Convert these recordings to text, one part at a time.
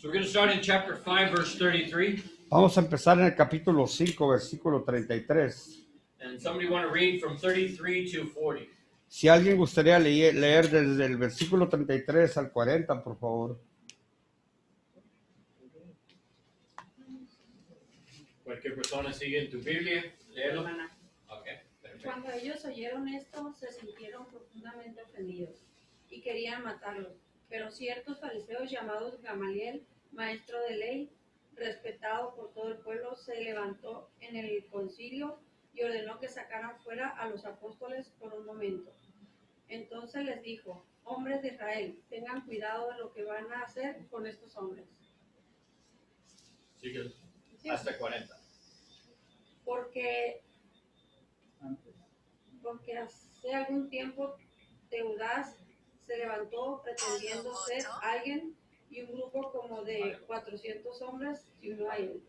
So we're going to start in chapter 5, verse 33. Vamos a empezar en el capítulo 5, versículo 33. And somebody want to read from 33 to 40. Si alguien gustaría leer desde el versículo 33 al 40, por favor. Cualquier persona sigue en tu Biblia, léelo. Okay, perfecto. Cuando ellos oyeron esto, se sintieron profundamente ofendidos y querían matarlos. Pero ciertos fariseos llamados Gamaliel, maestro de ley, respetado por todo el pueblo, se levantó en el concilio y ordenó que sacaran fuera a los apóstoles por un momento. Entonces les dijo: hombres de Israel, tengan cuidado de lo que van a hacer con estos hombres. Sigue hasta 40. Porque hace algún tiempo Teudas se levantó pretendiendo ser alguien, y un grupo como de 400 hombres se unió a él.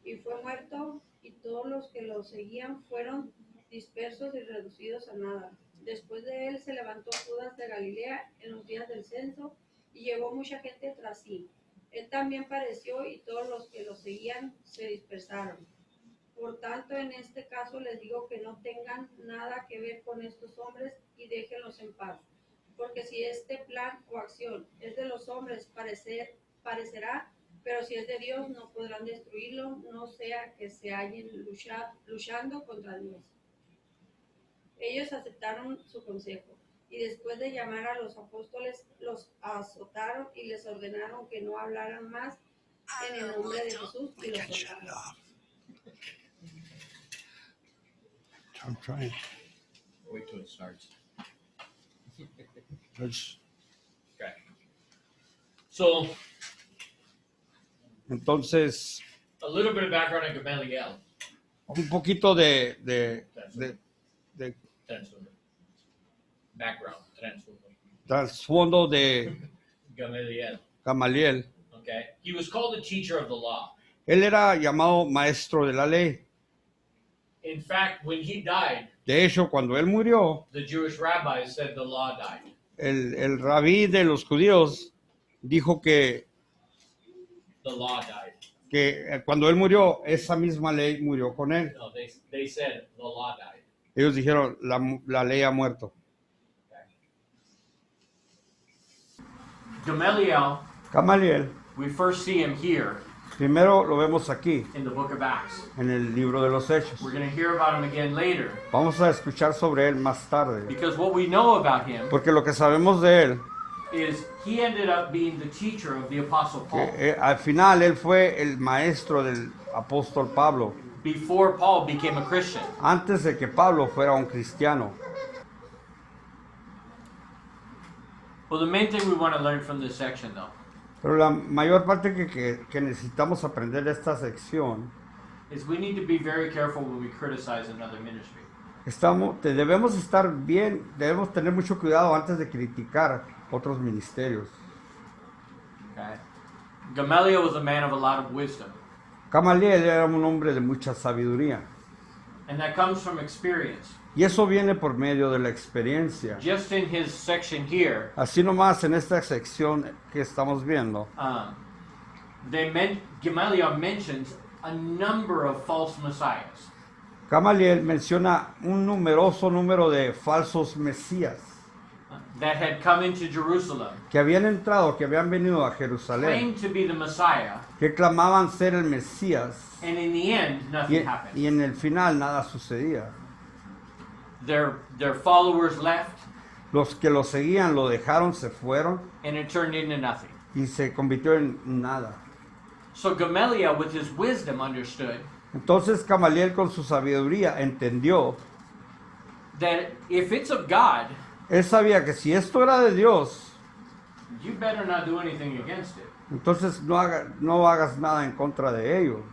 Y fue muerto, y todos los que lo seguían fueron dispersos y reducidos a nada. Después de él se levantó Judas de Galilea en los días del censo y llevó mucha gente tras sí. Él también padeció, y todos los que lo seguían se dispersaron. Por tanto, en este caso les digo que no tengan nada que ver con estos hombres y déjenlos en paz. Porque si este plan o acción es de los hombres, parecerá, pero si es de Dios, no podrán destruirlo, no sea que se hallen luchando contra Dios. Ellos aceptaron su consejo, y después de llamar a los apóstoles, los azotaron y les ordenaron que no hablaran más en el nombre de Jesús, y los soltaron. I'm trying. Wait till it starts. Pues, Okay. So, entonces, a little bit of background on Gamaliel. un poquito de Transformer. Background, transformer. trasfondo de Gamaliel. Gamaliel. Okay. He was called the teacher of the law. Él era llamado maestro de la ley. In fact, when he died, De hecho, cuando él murió, the Jewish rabbis said the law died. el rabí de los judíos dijo que The law died. cuando él murió, esa misma ley murió con él. No, they said the law died. Ellos dijeron, la ley ha muerto. Gamaliel, We first see him here primero lo vemos aquí, in the book of Acts. en el libro de los Hechos. We're going to hear about him again later, Vamos a escuchar sobre él más tarde, because what we know about him porque lo que sabemos de él, is he ended up being the teacher of the Apostle Paul. que al final él fue el maestro del apóstol Pablo, Before Paul became a Christian. antes de que Pablo fuera un cristiano. Well, the main thing we want to learn from this section, though, Pero la mayor parte que necesitamos aprender de esta sección, is we need to be very careful when we criticize another ministry. debemos estar bien, debemos tener mucho cuidado antes de criticar otros ministerios. Okay? Gamaliel was a man of a lot of wisdom, Gamaliel era un hombre de mucha sabiduría, and that comes from experience. y eso viene por medio de la experiencia. Just in his section here, Así nomás en esta sección que estamos viendo, Gamaliel mentions a number of false messiahs. Gamaliel menciona un numeroso número de falsos mesías That had come into Jerusalem, que habían entrado, que habían venido a Jerusalén, claimed to be the Messiah, que clamaban ser el Mesías, and in the end, nothing happened. y en el final nada sucedía. Their followers left, Los que lo seguían lo dejaron, se fueron and it turned into nothing. y se convirtió en nada. So Gamaliel, with his wisdom, understood Entonces Gamaliel con su sabiduría entendió, that if it's of God, él sabía que si esto era de Dios, you better not do anything against it. entonces no hagas nada en contra de ello.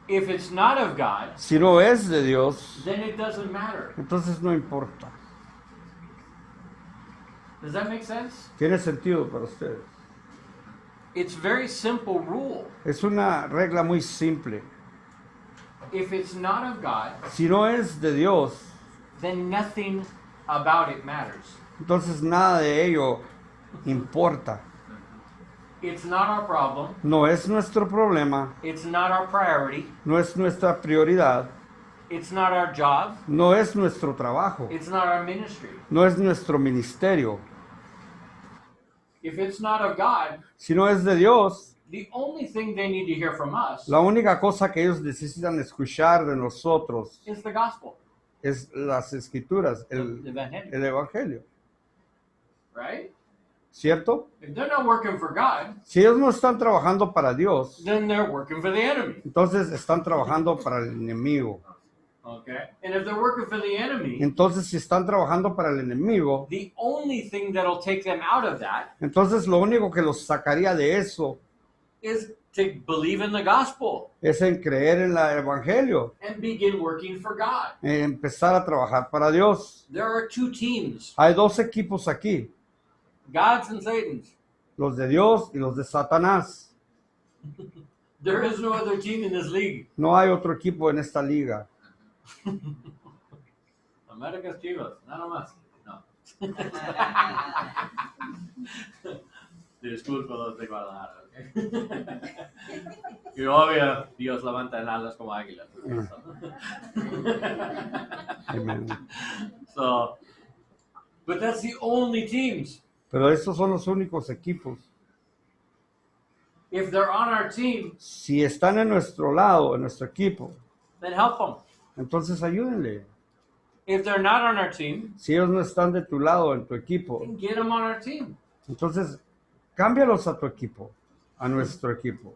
If it's not of God, Si no es de Dios, then it doesn't matter. entonces no importa. Does that make sense? Tiene sentido para ustedes. It's very simple rule. Es una regla muy simple. If it's not of God, Si no es de Dios, then nothing about it matters. entonces nada de ello importa. It's not our problem. no es nuestro problema, It's not our priority. no es nuestra prioridad, It's not our job. no es nuestro trabajo, It's not our ministry. no es nuestro ministerio. If it's not of God, Si no es de Dios, the only thing they need to hear from us la única cosa que ellos necesitan escuchar de nosotros is the gospel, es las escrituras, the el evangelio, evangelio, right? ¿cierto? If they're not working for God, Si ellos no están trabajando para Dios, then they're working for the enemy. entonces están trabajando para el enemigo. Okay? And if they're working for the enemy, Entonces, si están trabajando para el enemigo, the only thing that'll take them out of that entonces lo único que los sacaría de eso is to believe in the gospel es en creer en el evangelio, and begin working for God. en empezar a trabajar para Dios. There are two teams, Hay dos equipos aquí, God's and Satan's. los de Dios y los de Satanás. There is no other team in this league. No hay otro equipo en esta liga. America's Chivas, nada más. No. Disculpa los de Guadalajara, ¿ok? Y obvio, Dios levanta en alas como águilas. Amen. So, but that's the only teams. Pero estos son los únicos equipos. If they're on our team, Si están en nuestro lado, en nuestro equipo, then help them. entonces ayúdenle. If they're not on our team, Si ellos no están de tu lado, en tu equipo, then get them on our team. entonces cámbialos a tu equipo, a nuestro equipo.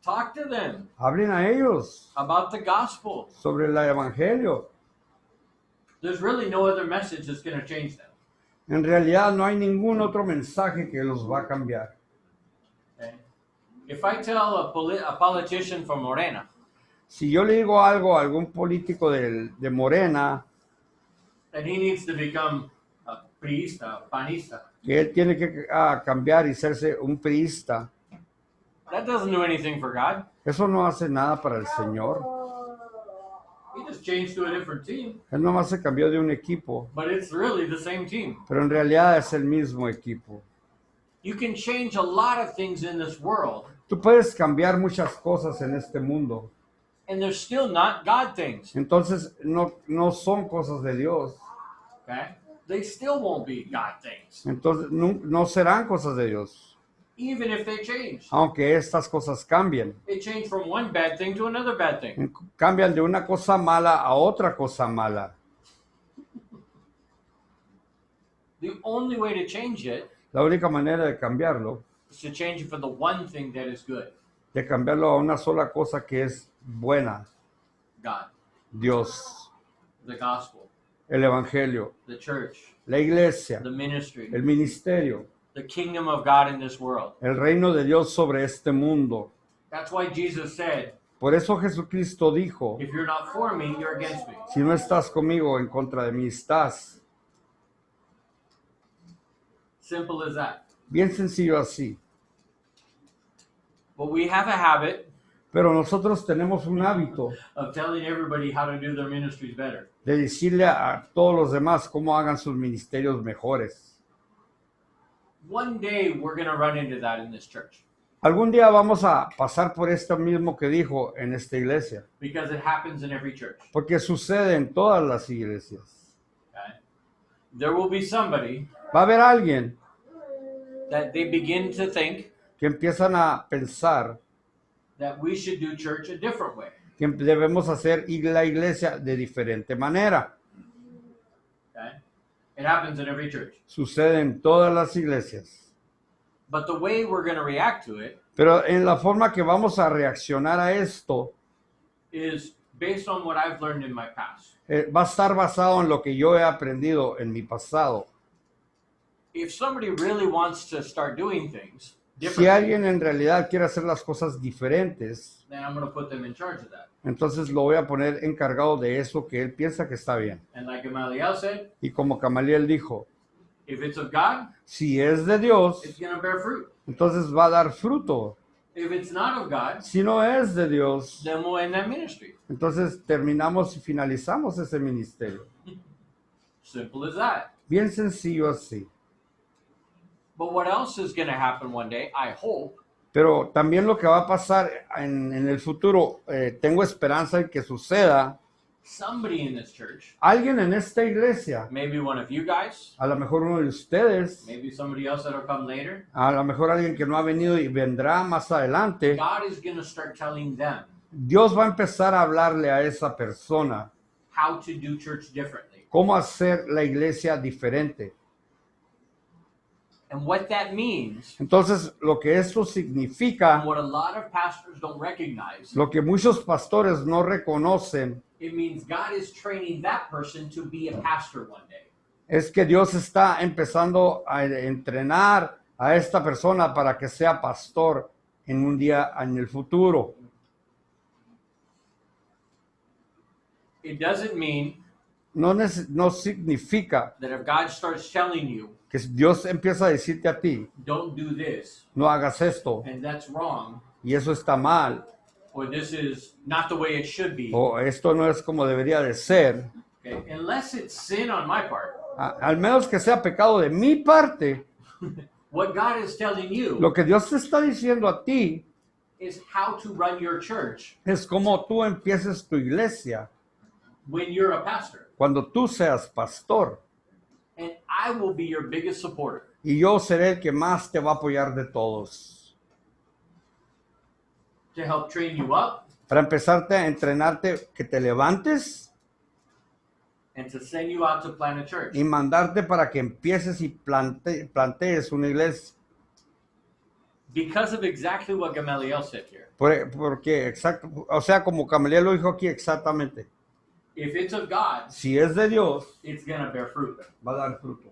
Talk to them Hablen a ellos about the gospel. sobre el evangelio. There's really no other message that's going to change them. En realidad no hay ningún otro mensaje que los va a cambiar. Okay? If I tell a politician from Morena Si yo le digo algo a algún político de Morena, that he needs to become a priista, panista, que él tiene que cambiar y hacerse un priista, that doesn't do anything for God. eso no hace nada para el Señor. He just changed to a different team, Él nomás se cambió de un equipo, but it's really the same team. pero en realidad es el mismo equipo. You can change a lot of things in this world, Tú puedes cambiar muchas cosas en este mundo, and they're still not God things. entonces no son cosas de Dios, Okay? They still won't be God things, entonces no serán cosas de Dios, even if they change. aunque estas cosas cambien. They change from one bad thing to another bad thing. Cambian de una cosa mala a otra cosa mala. The only way to change it La única manera de cambiarlo, is to change it for the one thing that is good, de cambiarlo a una sola cosa que es buena, God, Dios, the gospel, el evangelio, the church, la iglesia, the ministry, el ministerio, the kingdom of God in this world. el reino de Dios sobre este mundo. That's why Jesus said, Por eso Jesucristo dijo, if you're not for me, you're against me. si no estás conmigo, en contra de mí estás. Simple as that. Bien sencillo así. But we have a habit Pero nosotros tenemos un hábito of telling everybody how to do their ministries better. de decirle a todos los demás cómo hagan sus ministerios mejores. One day we're going to run into that in this church Algún día vamos a pasar por esto mismo que dijo en esta iglesia, because it happens in every church. porque sucede en todas las iglesias. Okay? There will be somebody Va a haber alguien that they begin to think que empiezan a pensar that we should do church a different way. que debemos hacer la iglesia de diferente manera. Okay? It happens in every church. Sucede en todas las iglesias. But the way we're going to react to it Pero en la forma que vamos a reaccionar a esto is based on what I've learned in my past. va a estar basado en lo que yo he aprendido en mi pasado. If somebody really wants to start doing things Si differently, alguien en realidad quiere hacer las cosas diferentes, then I'm going to put them in charge of that. entonces lo voy a poner encargado de eso que él piensa que está bien. And like Gamaliel said, Y como Gamaliel dijo, if it's of God, si es de Dios, it's going to bear fruit. entonces va a dar fruto. If it's not of God, Si no es de Dios, then we'll end that ministry. entonces terminamos y finalizamos ese ministerio. Simple as that. Bien sencillo así. But what else is going to happen one day, I hope, Pero también lo que va a pasar en el futuro, tengo esperanza en que suceda. somebody in this church, Alguien en esta iglesia, maybe one of you guys, a lo mejor uno de ustedes, maybe somebody else that'll come later, a lo mejor alguien que no ha venido y vendrá más adelante, God is going to start telling them Dios va a empezar a hablarle a esa persona how to do church differently. cómo hacer la iglesia diferente. And what that means, Entonces, lo que esto and significa, what a lot of pastors don't recognize, lo que muchos pastores no reconocen, it means God is training that person to be a pastor one day. es que Dios está empezando a entrenar a esta persona para que sea pastor en un día en el futuro. It doesn't mean No significa that if God starts telling you, que Dios empieza a decirte a ti, don't do this, no hagas esto, and that's wrong, y eso está mal, or this is not the way it should be, o esto no es como debería de ser, okay? Unless it's sin on my part, al menos que sea pecado de mi parte, what God is telling you lo que Dios te está diciendo a ti is how to run your church es cómo tú empieces tu iglesia when you're a pastor. cuando tú seas pastor. And I will be your biggest supporter. Y yo seré el que más te va a apoyar de todos. To help train you up Para empezarte a entrenarte, que te levantes and to send you out to plant a church. y mandarte para que empieces y plantees una iglesia. Because of exactly what Gamaliel said here. Porque, exacto, o sea, como Gamaliel lo dijo aquí exactamente, If it's of God, si es de Dios, it's going to bear fruit. va a dar fruto.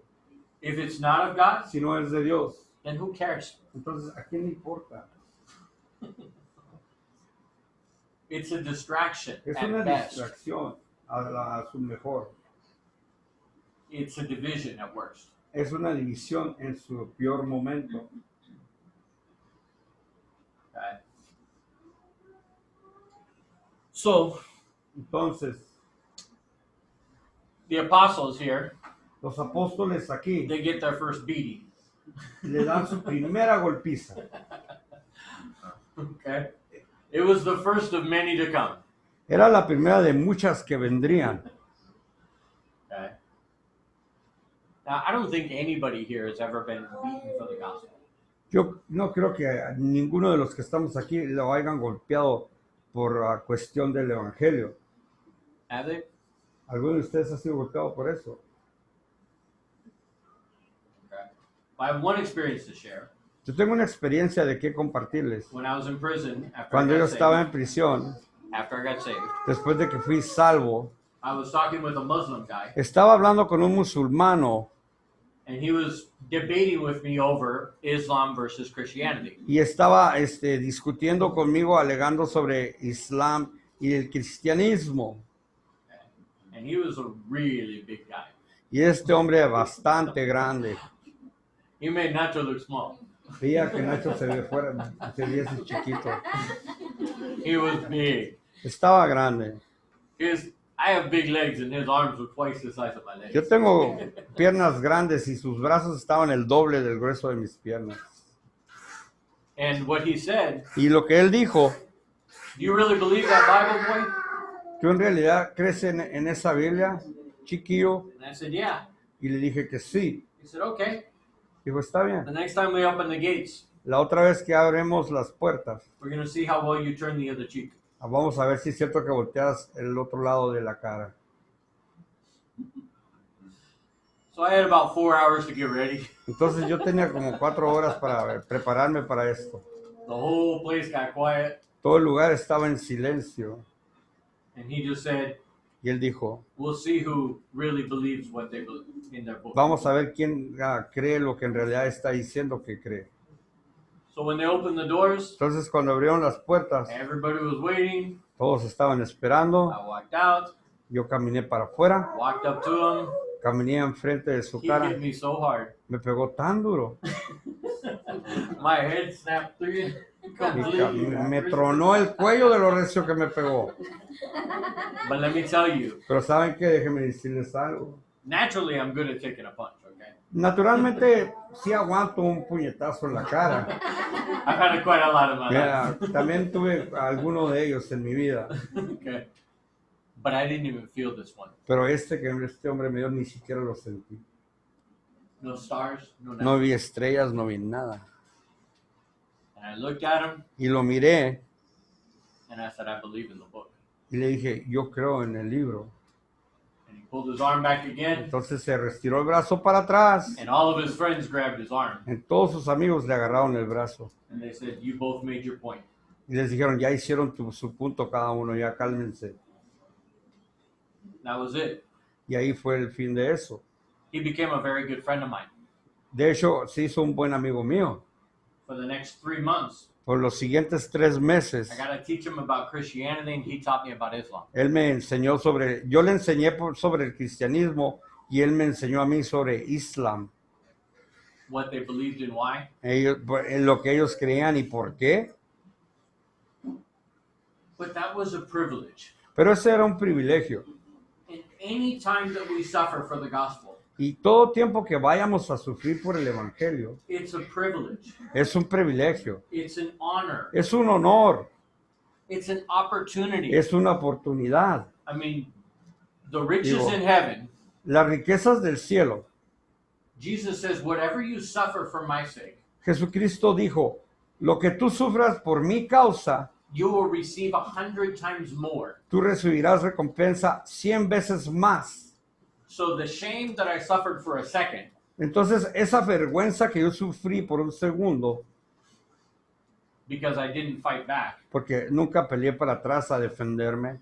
If it's not of God, Si no es de Dios, then who cares? entonces, ¿a quién le importa? It's a distraction Es at una best. distracción a su mejor. It's a division at worst. Es una división en su peor momento. Okay? So, Entonces, the apostles here, los apóstoles aquí they get their first beating. le dan su primera golpiza. Okay? It was the first of many to come. Era la primera de muchas que vendrían. Okay? Now, I don't think anybody here has ever been beaten for the gospel. Yo no creo que a ninguno de los que estamos aquí lo hayan golpeado por la cuestión del evangelio. Have they? ¿Alguno de ustedes ha sido golpeado por eso? Okay. I have one experience to share. Yo tengo una experiencia de qué compartirles. When I was in prison, after Cuando I yo got estaba saved, en prisión, después de que fui salvo, I was talking with a Muslim guy, estaba hablando con un musulmano and he was debating with me over Islam versus Christianity. y estaba discutiendo conmigo, alegando sobre Islam y el cristianismo. And he was a really big guy. Y este hombre bastante grande. He made Nacho look small. Veía que Nacho se veía así chiquito. He was big. Estaba grande. I have big legs and his arms were twice the size of my legs. Yo tengo piernas grandes y sus brazos estaban el doble del grueso de mis piernas. And what he said, Y lo que él dijo, do you really believe that Bible, boy? ¿tú en realidad crees en esa Biblia, chiquillo? And I said, yeah. Y le dije que sí. He said, okay. Dijo, está bien. The next time we open the gates, La otra vez que abremos las puertas, we're going to see how well you turn the other cheek. vamos a ver si es cierto que volteas el otro lado de la cara. So I had about 4 hours to get ready. Entonces yo tenía como 4 horas para prepararme para esto. The whole place got quiet. Todo el lugar estaba en silencio. And he just said, Y él dijo, we'll see who really believes what they believe in their book. vamos a ver quién cree lo que en realidad está diciendo que cree. So when they opened the doors, Entonces cuando abrieron las puertas, everybody was waiting. todos estaban esperando. I walked out, Yo caminé para afuera, walked up to him. caminé enfrente de su He cara. hit me so hard. Me pegó tan duro. My head snapped through completely. Me tronó el cuello de lo recio que me pegó. But let me tell you, Pero ¿saben qué? Déjenme decirles algo. naturally I'm good at taking a punch, okay? Naturalmente, sí aguanto un puñetazo en la cara. I've had quite a lot of my Ya, también tuve alguno de ellos en mi vida. life. Okay. But I didn't even feel this one. Pero que este hombre me dio ni siquiera lo sentí. No stars, no No nothing. vi estrellas, no vi nada. And I looked at him Y lo miré and I said, I believe in the book. y le dije, yo creo en el libro. And he pulled his arm back again, Entonces se retiró el brazo para atrás. and all of his friends grabbed his arm. En todos sus amigos le agarraron el brazo. And they said, you both made your point. Y les dijeron, ya hicieron su punto cada uno, ya cálmense. That was it. Y ahí fue el fin de eso. He became a very good friend of mine. De hecho, se hizo un buen amigo mío. For the next 3 months, Por los siguientes 3 meses, I got to teach him about Christianity, and he taught me about Islam. él me enseñó yo le enseñé sobre el cristianismo y él me enseñó a mí sobre Islam. What they believed in, why. En lo que ellos creían y por qué. But that was a privilege. Pero ese era un privilegio. And any time that we suffer for the gospel, Y todo tiempo que vayamos a sufrir por el Evangelio, it's a privilege. es un privilegio, It's an honor. es un honor, It's an opportunity. es una oportunidad. I mean, the riches Digo, in heaven, Las riquezas del cielo. Jesus says, whatever you suffer for my sake, Jesucristo dijo, lo que tú sufras por mi causa, you will receive 100 times more. tú recibirás recompensa 100 veces más. So the shame that I suffered for a second, Entonces, esa vergüenza que yo sufrí por un segundo, because I didn't fight back, porque nunca peleé para atrás a defenderme,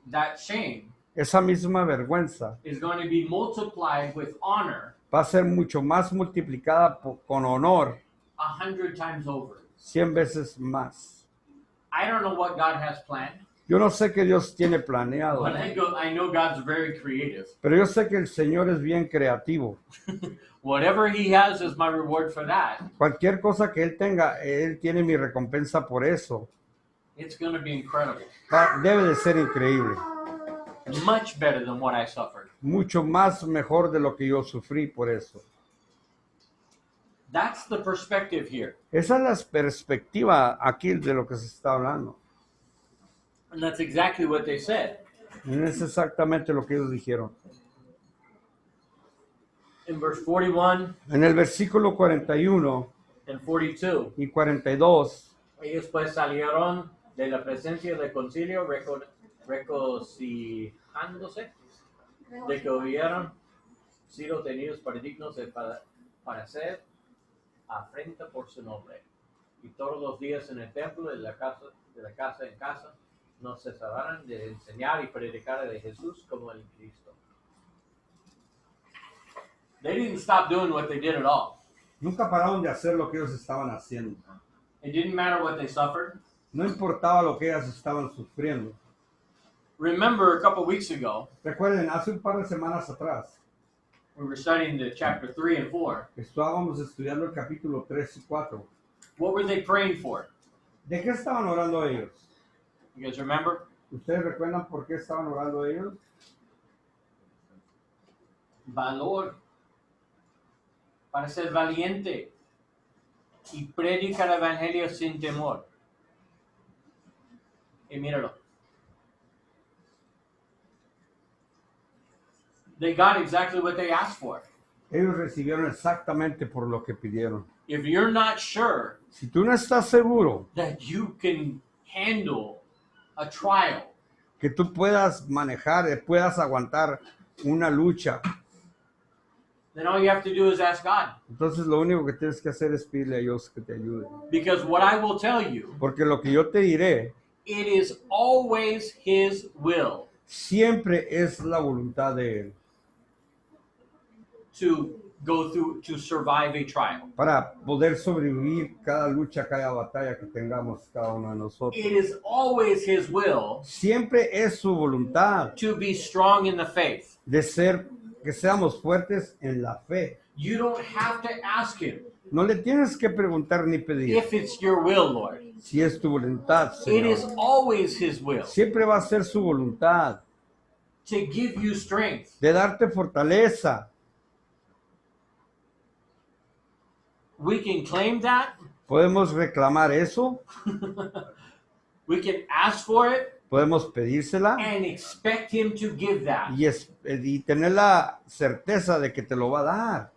that shame esa misma vergüenza is going to be multiplied with honor va a ser mucho más multiplicada con honor 100 times over. 100 veces más. I don't know what God has planned, Yo no sé qué Dios tiene planeado, but I know God's very creative. pero yo sé que el Señor es bien creativo. Whatever He has is my reward for that. Cualquier cosa que Él tenga, Él tiene mi recompensa por eso. It's going to be incredible. Debe de ser increíble. Much better than what I suffered. Mucho más mejor de lo que yo sufrí por eso. That's the perspective here. Esa es la perspectiva aquí de lo que se está hablando. And that's exactly what they said. Y es exactamente lo que ellos dijeron. In verse 41 En el versículo 41 and 42, y 42, ellos pues salieron de la presencia del concilio regocijándose de que hubieran sido tenidos para dignos de padecer afrenta por su nombre. Y todos los días en el templo, de la casa en casa, no cesarán de enseñar y predicar de Jesús como el Cristo. They didn't stop doing what they did at all. nunca pararon de hacer lo que ellos estaban haciendo. It didn't matter what they suffered. No importaba lo que ellas estaban sufriendo. Remember a couple weeks ago, Recuerden, hace un par de semanas atrás, we were studying the chapter 3 and 4. estábamos estudiando el capítulo 3 y 4. What were they praying for? ¿De qué estaban orando ellos? You guys remember? ¿Ustedes recuerdan por qué estaban orando ellos? Valor. Para ser valiente y predicar el evangelio sin temor. Y míralo. They got exactly what they asked for. Ellos recibieron exactamente por lo que pidieron. If you're not sure Si tú no estás seguro that you can handle a trial, que tú puedas manejar, puedas aguantar una lucha, then all you have to do is ask God. entonces lo único que tienes que hacer es pedirle a Dios que te ayude. Because what I will tell you, Porque lo que yo te diré it is always His will siempre es la voluntad de Él to go through, to survive a trial. para poder sobrevivir cada lucha, cada batalla que tengamos cada uno de nosotros. It is always His will Siempre es su voluntad to be strong in the faith. de ser, que seamos fuertes en la fe. You don't have to ask Him No le tienes que preguntar ni pedir if it's your will, Lord. si es tu voluntad, It is Señor. always His will Siempre va a ser su voluntad to give you strength, de darte fortaleza, We can claim that. Podemos reclamar eso, We can ask for it podemos pedírsela and expect him to give that. y tener la certeza de que te lo va a dar.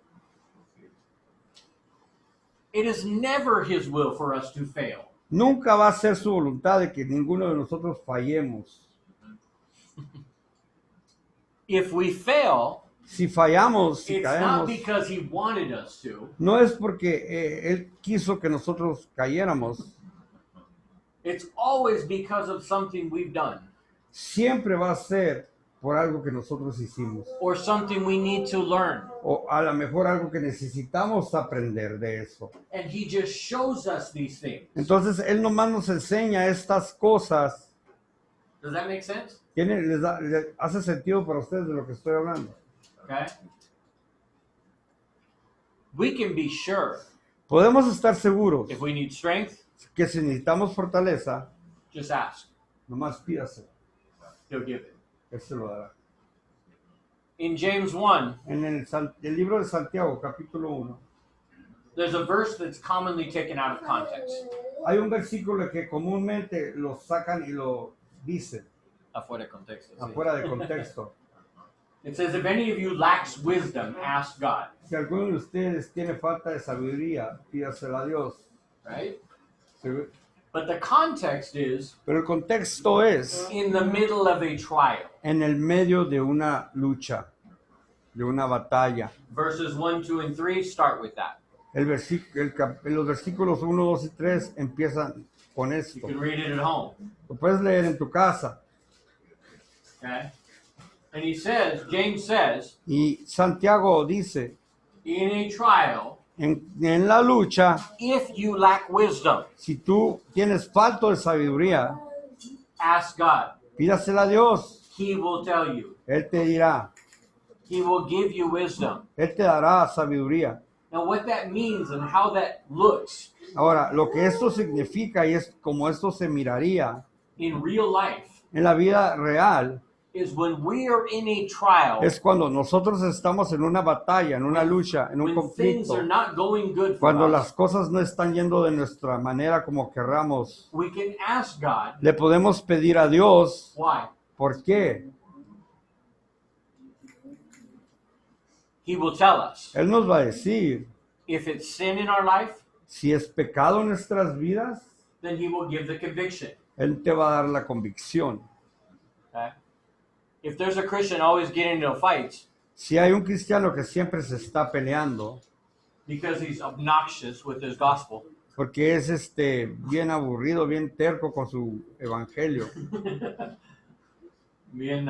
It is never his will for us to fail. Nunca va a ser su voluntad de que ninguno de nosotros fallemos. If we fail, Si fallamos, si it's not caemos, because he wanted us to. no es porque Él quiso que nosotros cayéramos. It's always because of something we've done Siempre va a ser por algo que nosotros hicimos. or something we need to learn. O a lo mejor algo que necesitamos aprender de eso. And he just shows us these things. Entonces Él nomás nos enseña estas cosas. Does that make sense? ¿Les hace sentido para ustedes de lo que estoy hablando? Okay. We can be sure Podemos estar seguros if we need strength, que si necesitamos fortaleza, just ask. nomás pídase, He'll give it. Él se lo dará. In James 1, En el libro de Santiago, capítulo 1, there's a verse that's commonly taken out of context. hay un versículo que comúnmente lo sacan y lo dicen Afuera de contexto. sí. afuera de contexto. It says, if any of you lacks wisdom, ask God. Si alguno de ustedes tiene falta de sabiduría, pídasela a Dios. Right? Pero But the context is el contexto es in the middle of a trial. en el medio de una lucha, de una batalla. Verses 1, 2, and 3 start with that. Los versículos 1, 2 y 3 empiezan con You esto. can read it at home. Lo puedes leer en tu casa. Okay? And he says, James says, Y Santiago dice, in a trial, en la lucha, if you lack wisdom, si tú tienes falta de sabiduría, ask God. pídasela a Dios. He will tell you. Él te dirá, He will give you wisdom. Él te dará sabiduría. Now, what that means and how that looks Ahora, lo que esto significa y es como esto se miraría in real life en la vida real, is when we are in a trial, es cuando nosotros estamos en una batalla, en una lucha, en un when things conflicto, are not going good for cuando us, las cosas no están yendo de nuestra manera como querramos. we can ask God, Le podemos pedir a Dios, why? ¿por qué? He will tell us. Él nos va a decir, If it's sin in our life, si es pecado en nuestras vidas, then he will give the conviction. Él te va a dar la convicción. Okay? If there's a Christian always getting into fights Si hay un cristiano que siempre se está peleando, because he's obnoxious with his gospel, porque es bien aburrido, bien terco con su evangelio, bien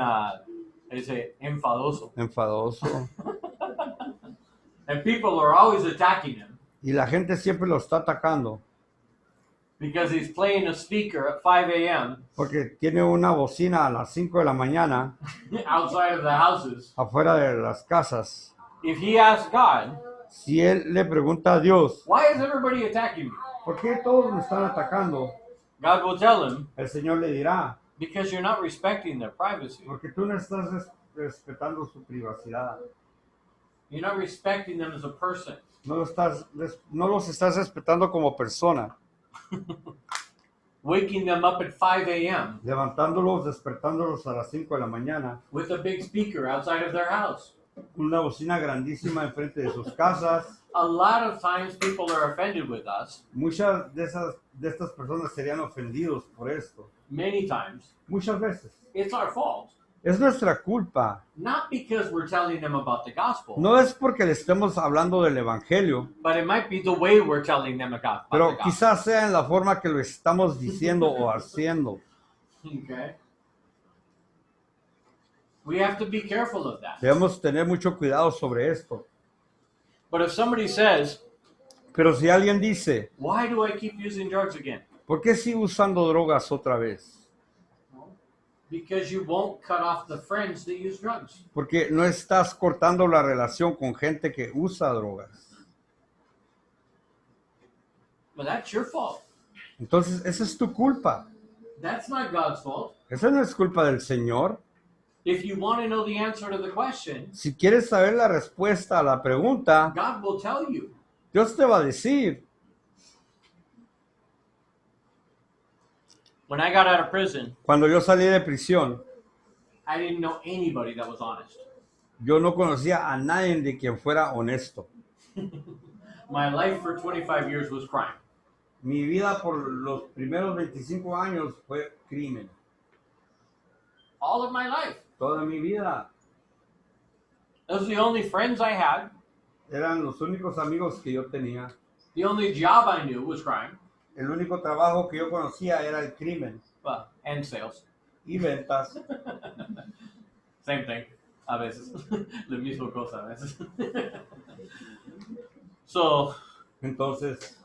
ese enfadoso, enfadoso, and people are always attacking him y la gente siempre lo está atacando, because he's playing a speaker at 5 a.m. porque tiene una bocina a las 5 de la mañana outside of the houses. afuera de las casas. If he asks God, Si él le pregunta a Dios, why is everybody attacking me? ¿por qué todos me están atacando? God will tell him, El Señor le dirá, because you're not respecting their privacy. porque tú no estás respetando su privacidad. You're not respecting them as a person. No los estás respetando como persona, Waking them up at 5 a.m. levantándolos, despertándolos a las 5 de la mañana, with a big speaker outside of their house. una bocina grandísima enfrente de sus casas. A lot of times people are offended with us, Muchas de estas personas serían ofendidos por esto. many times. Muchas veces. It's our fault. Es nuestra culpa. Not because we're telling them about the gospel, No es porque le estemos hablando del evangelio, but it might be the way we're telling them about the pero gospel. quizás sea en la forma que lo estamos diciendo o haciendo. Okay. We have to be careful of that. Debemos tener mucho cuidado sobre esto. But if somebody says, Pero si alguien dice, why do I keep using drugs again? ¿por qué sigo usando drogas otra vez? Because you won't cut off the friends that use drugs. Porque no estás cortando la relación con gente que usa drogas. But that's your fault. Entonces, esa es tu culpa. That's not God's fault. Esa no es culpa del Señor. If you want to know the answer to the question, Si quieres saber la respuesta a la pregunta, God will tell you. Dios te va a decir. When I got out of prison, Cuando yo salí de prisión, I didn't know anybody that was honest. yo no conocía a nadie de quien fuera honesto. My life for 25 years was crime. Mi vida por los primeros 25 años fue crimen. All of my life. Toda mi vida. Those were the only friends I had. Eran los únicos amigos que yo tenía. The only job I knew was crime. El único trabajo que yo conocía era el crimen Well, and sales. y ventas. Same thing. A veces. La misma cosa a veces. So, Entonces,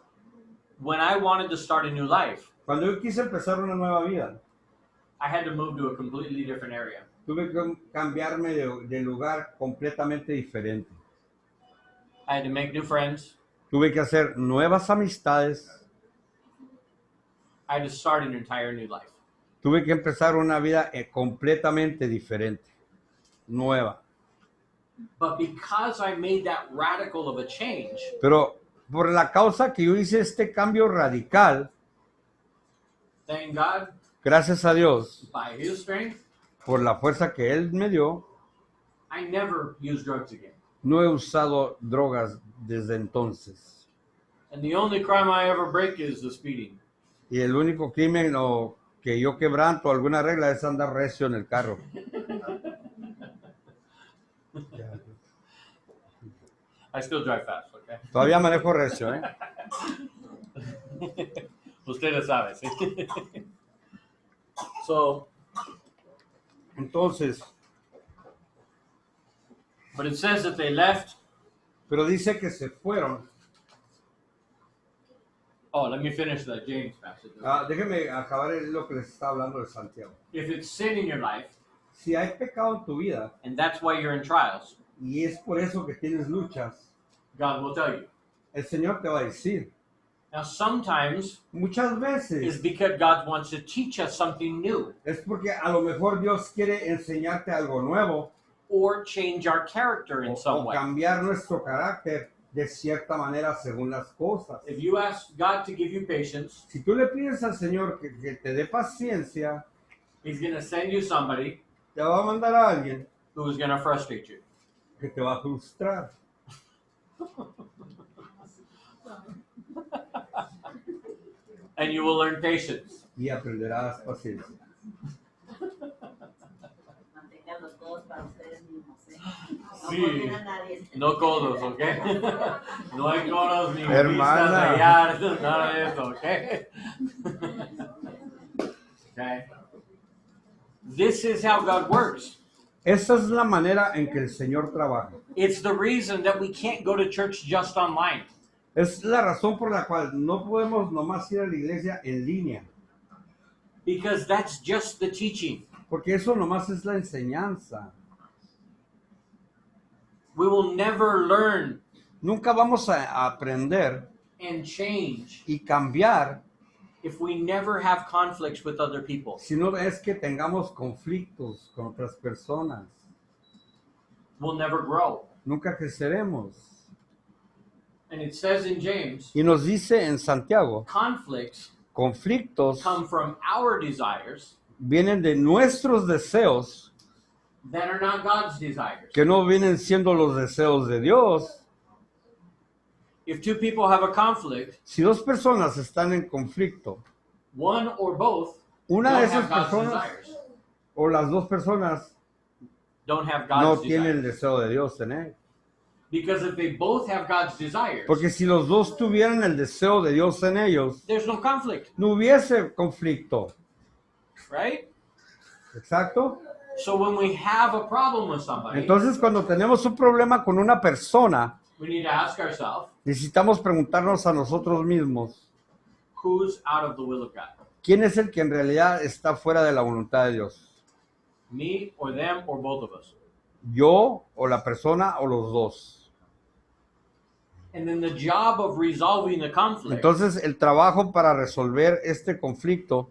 when I wanted to start a new life, cuando yo quise empezar una nueva vida, I had to move to a completely different area. tuve que cambiarme de lugar completamente diferente. I had to make new friends. Tuve que hacer nuevas amistades. I had to start an entire new life. Tuve que empezar una vida completamente diferente, nueva. But because I made that radical of a change, Pero por la causa que yo hice este cambio radical, thank God, gracias a Dios, by His strength, por la fuerza que Él me dio, I never used drugs again. no he usado drogas desde entonces. And the only crime I ever break is the speeding. Y el único crimen que yo quebranto alguna regla es andar recio en el carro. I still drive fast, okay? Todavía manejo recio, ¿eh? Ustedes saben, ¿sí? So, Entonces, but it says that they left. pero dice que se fueron. Oh, let me finish the James passage. Déjenme acabar lo que les está hablando de Santiago. If it's sin in your life, Si hay pecado en tu vida, and that's why you're in trials, y es por eso que tienes luchas, God will tell you. el Señor te va a decir. Now, sometimes Muchas it's veces because God wants to teach us something new es porque a lo mejor Dios quiere enseñarte algo nuevo or change our character in some o way. cambiar nuestro carácter de cierta manera según las cosas. If you ask God to give you patience, Si tú le pides al Señor que te dé paciencia, He's going to send you somebody te va a mandar a alguien who's going to frustrate you. que te va a frustrar. And you will learn patience. Y aprenderás paciencia. Mantengan los codos para ustedes mismos, ¿eh? No Sí. ponen a nadie. No codos, ¿ok? No hay codos ni Hermana. vistas de allá, nada de eso, ¿ok? Okay. This is how God works. Esa es la manera en que el Señor trabaja. It's the reason that we can't go to church just online. Es la razón por la cual no podemos nomás ir a la iglesia en línea. Because that's just the teaching. Porque eso nomás es la enseñanza. We will never learn Nunca vamos a aprender and change y cambiar if we never have conflicts with other people. si no es que tengamos conflictos con otras personas. We'll never grow. Nunca creceremos. And it says in James, Y nos dice en Santiago, conflicts conflictos come from our desires vienen de nuestros deseos, that are not God's desires. que no vienen siendo los deseos de Dios. If two people have a conflict, Si dos personas están en conflicto, one or both una de don't esas have God's personas desires. o las dos personas Don't have no God's tienen el desires. deseo de Dios en él. Because if they both have God's desires, Porque si los dos tuvieran el deseo de Dios en ellos, there's no conflict, no hubiese conflicto. right? ¿Exacto? So when we have a problem with somebody, Entonces, cuando tenemos un problema con una persona, we need to ask ourselves, necesitamos preguntarnos a nosotros mismos, who's out of the will of God? ¿quién es el que en realidad está fuera de la voluntad de Dios? Me or them or both of us? ¿Yo o la persona o los dos? And then the job of resolving the conflict Entonces, el trabajo para resolver este conflicto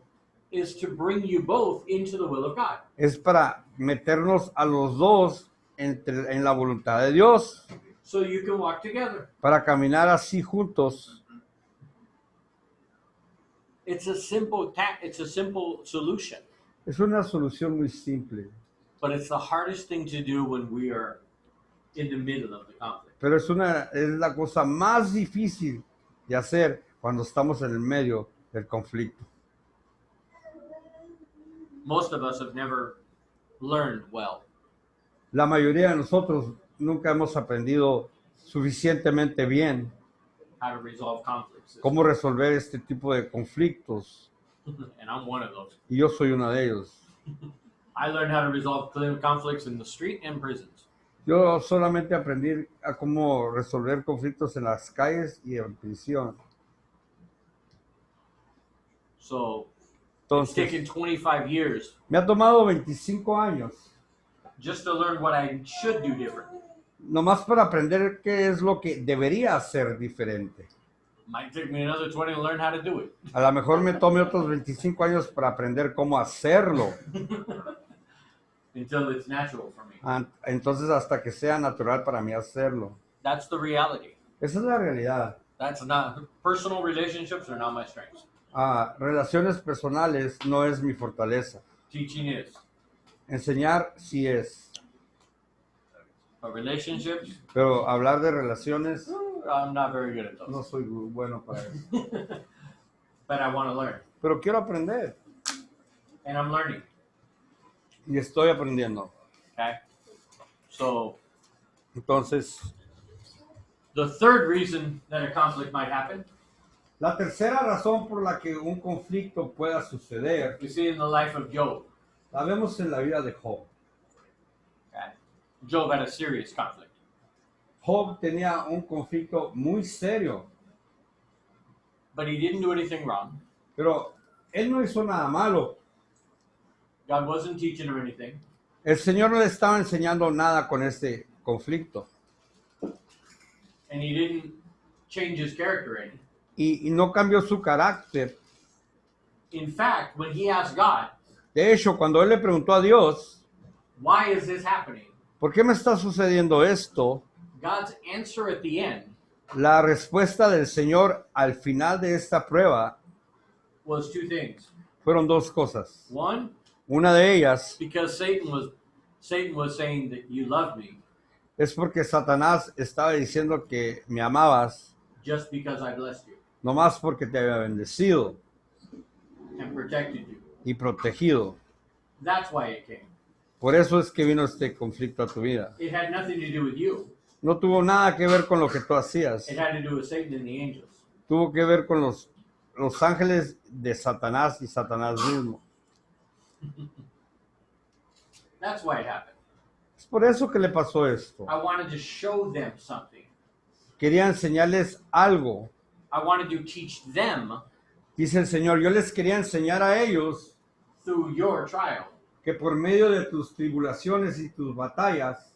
is to bring you both into the will of God. es para meternos a los dos en la voluntad de Dios. so you can walk together. para caminar así juntos. It's a simple solution, Es una solución muy simple, but it's the hardest thing to do when we are in the middle of the conflict. pero es la cosa más difícil de hacer cuando estamos en el medio del conflicto. Most of us have never learned well La mayoría de nosotros nunca hemos aprendido suficientemente bien how to resolve conflicts. cómo resolver este tipo de conflictos, And I'm one of those. y yo soy uno de ellos. I learned how to resolve conflicts in the street and prisons. Yo solamente aprendí a cómo resolver conflictos en las calles y en prisión. So it's Entonces, taken 25 years me ha tomado 25 años, just to learn what I should do different. nomás para aprender qué es lo que debería hacer diferente. Might take me another 20 to learn how to do it. A lo mejor me tome otros 25 años para aprender cómo hacerlo. Until it's natural for me. Entonces, hasta que sea natural para mí hacerlo. That's the reality. Esa es la realidad. That's not personal relationships are not my strengths. Relaciones personales no es mi fortaleza. Teaching is. Enseñar sí es. But relationships, Pero hablar de relaciones, I'm not very good at those. no soy bueno para eso. But I want to learn. Pero quiero aprender. And I'm learning. Y estoy aprendiendo. Okay? So Entonces, the third reason that a conflict might happen, la tercera razón por la que un conflicto pueda suceder, we see in the life of Job. la vemos en la vida de Job. Okay? Job had a serious conflict. Job tenía un conflicto muy serio, But he didn't do anything wrong. pero él no hizo nada malo. God wasn't teaching him anything. El Señor no le estaba enseñando nada con este conflicto. And he didn't change his character any. Y no cambió su carácter. In fact, when he asked God, De hecho, cuando él le preguntó a Dios, why is this happening? ¿por qué me está sucediendo esto? God's answer at the end La respuesta del Señor al final de esta prueba was two things. fueron dos cosas. One, Una de ellas because Satan was saying that you love me es porque Satanás estaba diciendo que me amabas just because I blessed you nomás porque te había bendecido and protected you. y protegido. That's why it came. Por eso es que vino este conflicto a tu vida. It had nothing to do with you. No tuvo nada que ver con lo que tú hacías. It had to do with Satan and the angels. Tuvo que ver con los ángeles de Satanás y Satanás mismo. That's why it happened. Es por eso que le pasó esto. I wanted to show them something. Quería enseñarles algo. I wanted to teach them Dice el Señor, yo les quería enseñar a ellos through your trial. que por medio de tus tribulaciones y tus batallas,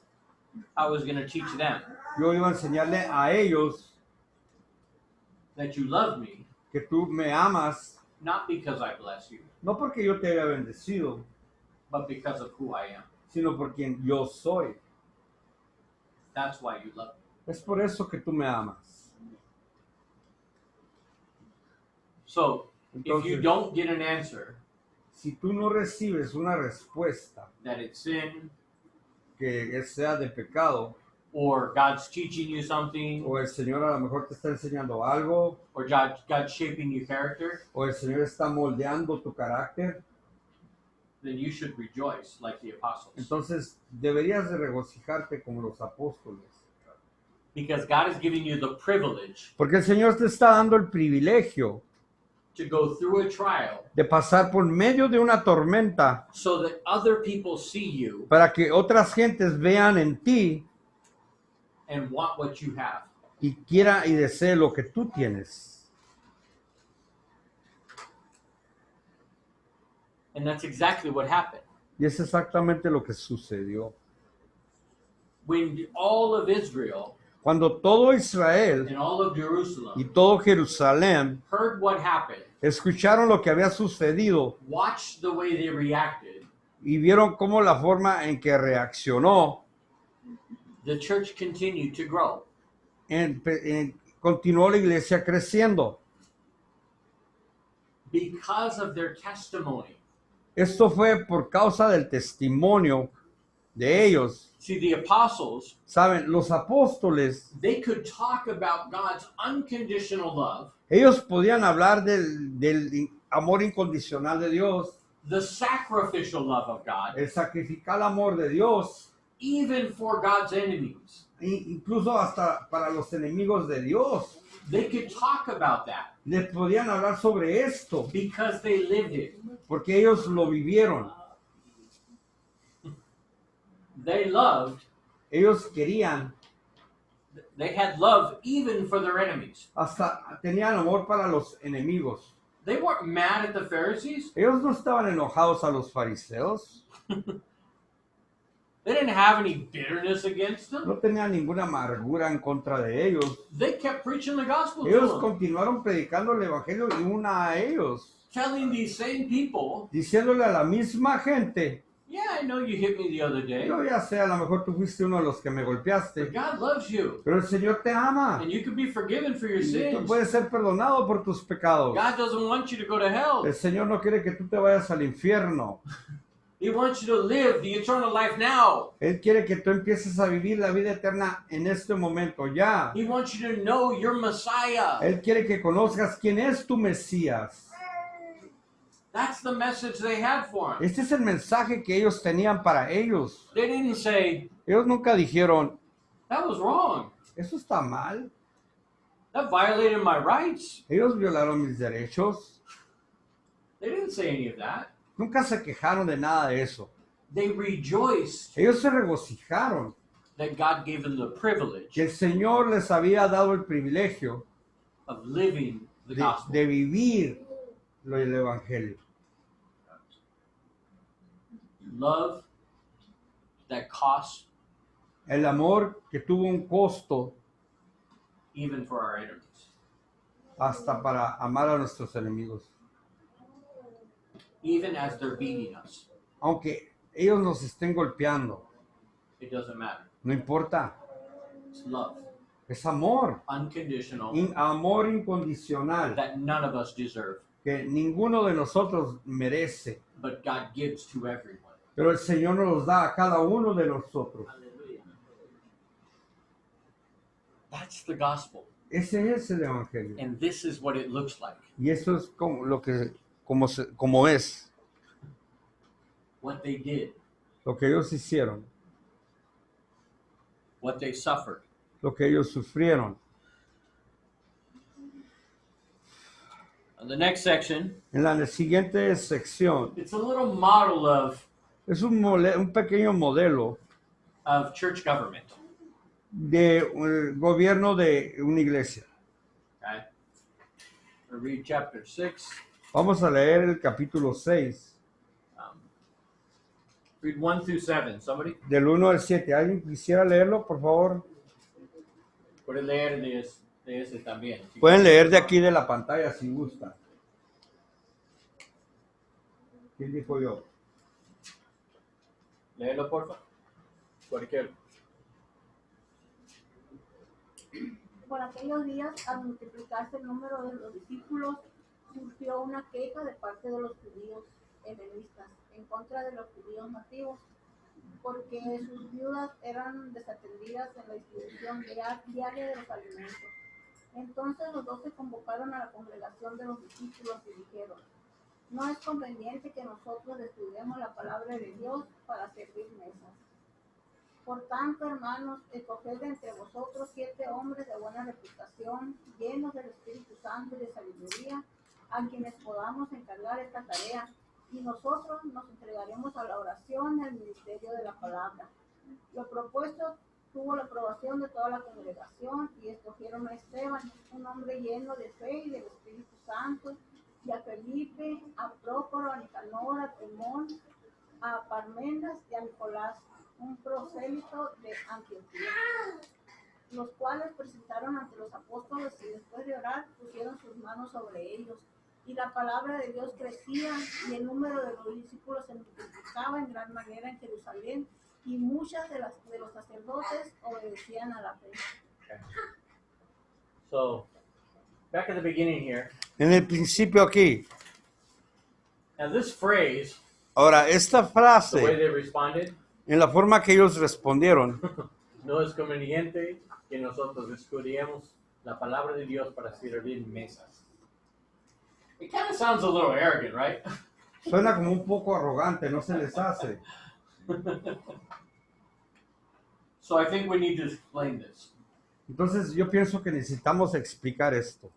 I was going to teach them yo iba a enseñarle a ellos that you love me, que tú me amas, not because I bless you, no porque yo te haya bendecido, but because of who I am. sino por quien yo soy. That's why you love me. Es por eso que tú me amas. So, if you Entonces, don't get an answer si tú no recibes una respuesta that it's sin, que sea de pecado, or God's teaching you something, o el Señor a lo mejor te está enseñando algo, or God's shaping your character, o el Señor está moldeando tu carácter, then you should rejoice like the apostles. entonces deberías de regocijarte como los apóstoles. Because God is giving you the privilege Porque el Señor te está dando el privilegio to go through a trial de pasar por medio de una tormenta so that other people see you para que otras gentes vean en ti and want what you have. y quiera y desee lo que tú tienes. And that's exactly what happened. Y es exactamente lo que sucedió. When all of Israel Cuando todo Israel and all of y Jerusalem todo Jerusalén heard what happened, escucharon lo que había sucedido watched the way they reacted, y vieron cómo la forma en que reaccionó, the church continued to grow. Continuó la iglesia creciendo. Because of their testimony. Esto fue por causa del testimonio de ellos. See, the apostles, Saben, los apóstoles, they could talk about God's unconditional love, ellos podían hablar del amor incondicional de Dios, the sacrificial love of God, el sacrificar amor de Dios, even for God's enemies. incluso hasta para los enemigos de Dios. They could talk about that Les podían hablar sobre esto, because they lived it. porque ellos lo vivieron. They loved, Ellos querían, they had love even for their enemies. hasta tenían amor para los enemigos. They weren't mad at the Pharisees. Ellos no estaban enojados a los fariseos, They didn't have any bitterness against them. no tenían ninguna amargura en contra de ellos. They kept preaching the gospel to Ellos them, continuaron predicando el evangelio y una a ellos, telling these same people, diciéndole a la misma gente, yeah, I know you hit me the other day, yo ya sé, a lo mejor tú fuiste uno de los que me but golpeaste, God loves you, pero el Señor te ama and you can be forgiven for your y tú sins. puedes ser perdonado por tus pecados. God doesn't want you to go to hell. El Señor no quiere que tú te vayas al infierno. He wants you to live the eternal life now. Él quiere que tú empieces a vivir la vida eterna en este momento ya. He wants you to know your Messiah. Él quiere que conozcas quién es tu Mesías. That's the message they had for him. Este es el mensaje que ellos tenían para ellos. They didn't say, Ellos nunca dijeron, that was wrong. eso está mal. That violated my rights. Ellos violaron mis derechos. They didn't say any of that. Nunca se quejaron de nada de eso. They rejoiced Ellos se regocijaron that God gave them the que privilege el Señor les había dado el privilegio of living the de gospel. vivir el Evangelio. Love that costs El amor que tuvo un costo even for our enemies. hasta para amar a nuestros enemigos. Even as they're beating us. Aunque ellos nos estén golpeando, It doesn't matter. no importa. It's love. Es amor, Unconditional. amor incondicional That none of us deserve. que ninguno de nosotros merece, But God gives to everyone. pero el Señor nos los da a cada uno de nosotros. That's the gospel. Ese es el Evangelio. And this is what it looks like. Y eso es como es, What they did. lo que ellos hicieron, What they suffered. lo que ellos sufrieron. And the next section, En la siguiente sección it's a little model es un pequeño modelo of church government. de gobierno de una iglesia. Okay? We'll read chapter 6. Vamos a leer el capítulo 6, Read 1 through 7. Somebody? del 1 al 7. ¿Alguien quisiera leerlo, por favor? Pueden leer de ese también. si Pueden leer de aquí de la pantalla si gustan. ¿Quién dijo yo? Léelo, por favor. Cualquiera. Por aquellos días, al multiplicarse el número de los discípulos, surgió una queja de parte de los judíos helenistas en contra de los judíos nativos, porque sus viudas eran desatendidas en la distribución diaria de los alimentos. Entonces los 12 convocaron a la congregación de los discípulos y dijeron: no es conveniente que nosotros estudiemos la palabra de Dios para servir mesas. Por tanto, hermanos, escoged entre vosotros 7 hombres de buena reputación, llenos del Espíritu Santo y de sabiduría, a quienes podamos encargar esta tarea, y nosotros nos entregaremos a la oración y al ministerio de la palabra. Lo propuesto tuvo la aprobación de toda la congregación, y escogieron a Esteban, un hombre lleno de fe y del Espíritu Santo, y a Felipe, a Prócoro, a Nicanor, a Timón, a Parmenas y a Nicolás, un prosélito de Antioquía, los cuales presentaron ante los apóstoles y después de orar pusieron sus manos sobre ellos. Y la palabra de Dios crecía y el número de los discípulos se multiplicaba en gran manera en Jerusalén, y muchas de los sacerdotes obedecían a la fe. So, back at the beginning here, En el principio aquí. now this phrase, Ahora, esta the way frase, they responded, en la forma que ellos respondieron, no es conveniente que nosotros estudiemos la palabra de Dios para servir mesas. It kind of sounds a little arrogant, right? suena como un poco arrogante, no se les hace. So I think we need to explain this. Entonces yo pienso que necesitamos explicar esto.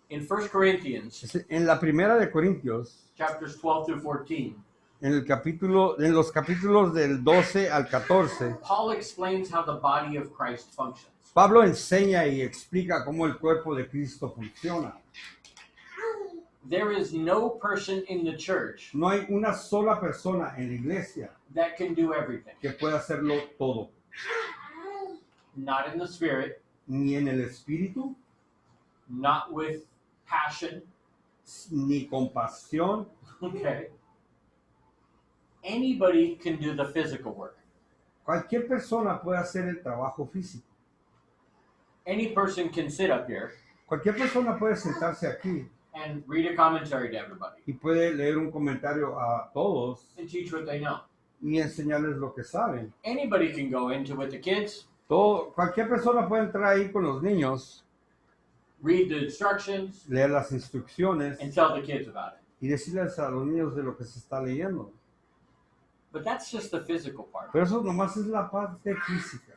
In 1 Corinthians, En la primera de Corintios, chapters 12 through 14, en los capítulos del 12 al 14, Paul explains how the body of Christ functions. Pablo enseña y explica cómo el cuerpo de Cristo funciona. There is no person in the church No hay una sola persona en la iglesia that can do everything. que pueda hacerlo todo, Not in the spirit, ni en el espíritu, not with passion. ni con pasión. Okay. Anybody can do the physical work. Cualquier persona puede hacer el trabajo físico. Any person can sit up here Cualquier persona puede sentarse aquí and read a commentary to everybody y puede leer un comentario a todos and teach what they know. y enseñarles lo que saben. Anybody can go into with the kids, Cualquier persona puede entrar ahí con los niños, read the instructions, leer las instrucciones and tell the kids about it. y decirles a los niños de lo que se está leyendo. But that's just the physical part. Pero eso nomás es la parte física.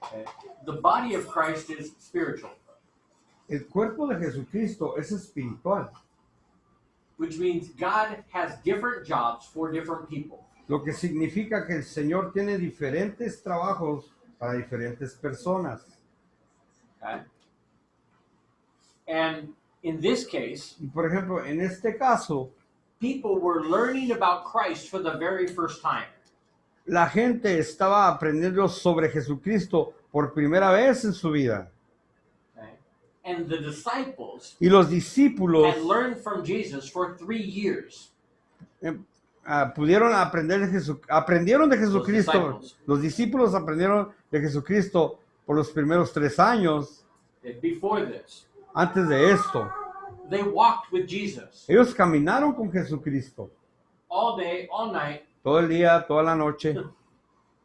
Okay? The body of Christ is spiritual, El cuerpo de Jesucristo es espiritual, which means God has different jobs for different people. lo que significa que el Señor tiene diferentes trabajos para diferentes personas. Okay? And in this case, Y por ejemplo, en este caso, people were learning about Christ for the very first time. la gente estaba aprendiendo sobre Jesucristo por primera vez en su vida. Okay? And the disciples Y los discípulos had learned from Jesus for 3 years. pudieron aprender aprendieron de Jesucristo. discípulos. Los discípulos aprendieron de Jesucristo por los primeros 3 años. Before this, Antes de esto, they walked with Jesus ellos caminaron con Jesucristo all day, all night, todo el día, toda la noche.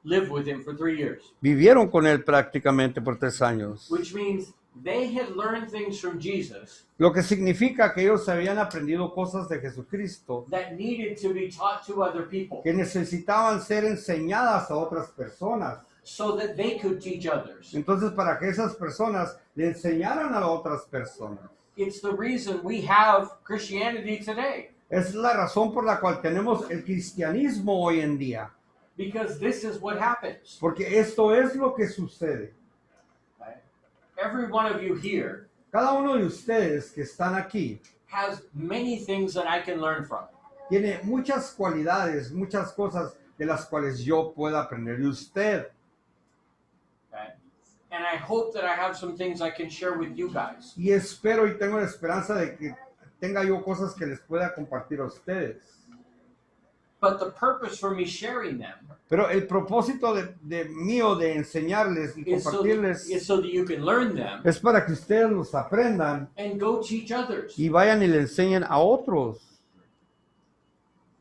lived with him for 3 years. Vivieron con él prácticamente por 3 años. Which means they had learned things from Jesus Lo que significa que ellos habían aprendido cosas de Jesucristo that needed to be taught to other people que necesitaban ser enseñadas a otras personas. so that they could teach others. Entonces, para que esas personas le enseñaran a otras personas. It's the reason we have Christianity today, Es la razón por la cual tenemos el cristianismo hoy en día. because this is what happens. Porque esto es lo que sucede. Okay? Every one of you here Cada uno de ustedes que están aquí has many things that I can learn from. tiene muchas cualidades, muchas cosas de las cuales yo puedo aprender de usted. Okay? And I hope that I have some things I can share with you guys. Y espero y tengo la esperanza de que tenga yo cosas que les pueda compartir a ustedes. But the purpose for me sharing them Pero el propósito de mío de enseñarles y is compartirles so that you can learn them es para que ustedes los aprendan and go teach others. y vayan y le enseñen a otros.